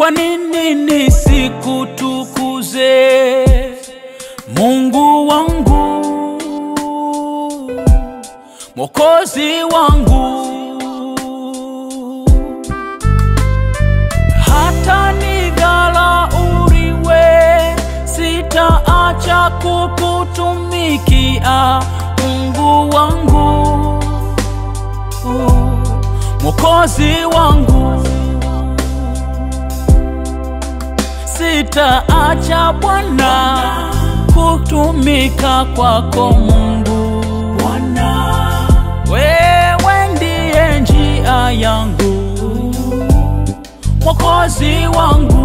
Kwa nini nisikutukuze Mungu wangu, Mwokozi wangu? Hata nidhalauriwe, sitaacha kukutumikia Mungu wangu, Mwokozi wangu. Sitaacha Bwana kutumika kwako Mungu. Bwana, wewe ndiye njia yangu, Mwokozi wangu.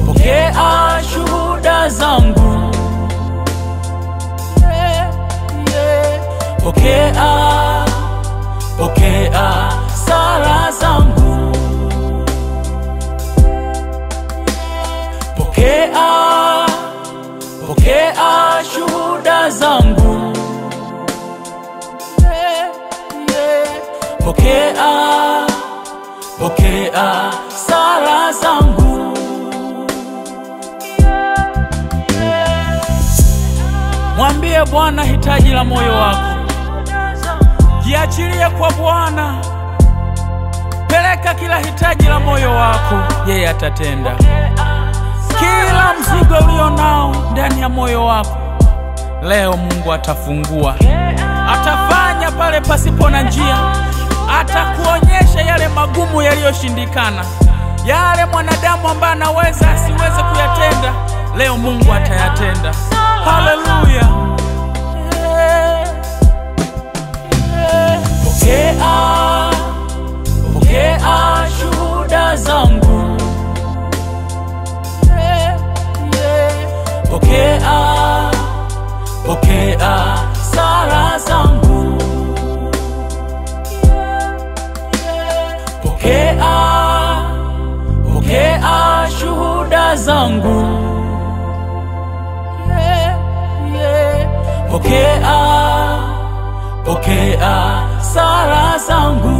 Pokea shuhuda zangu, Pokea sala zangu, Pokea shuhuda zangu, Pokea sala zangu. Mwambie Bwana hitaji la moyo wako. Jiachilie kwa Bwana. Peleka kila hitaji la moyo wako, yeye atatenda. Kila mzigo ulionao ndani ya moyo wako, leo Mungu atafungua. Atafanya pale pasipo na njia. Atakuonyesha yale magumu yaliyoshindikana. Yale mwanadamu ambaye anaweza asiweze kuyatenda, leo Mungu atayatenda. Haleluya. Pokea shuhuda zangu, Pokea sala zangu, Pokea shuhuda zangu, Pokea sala zangu.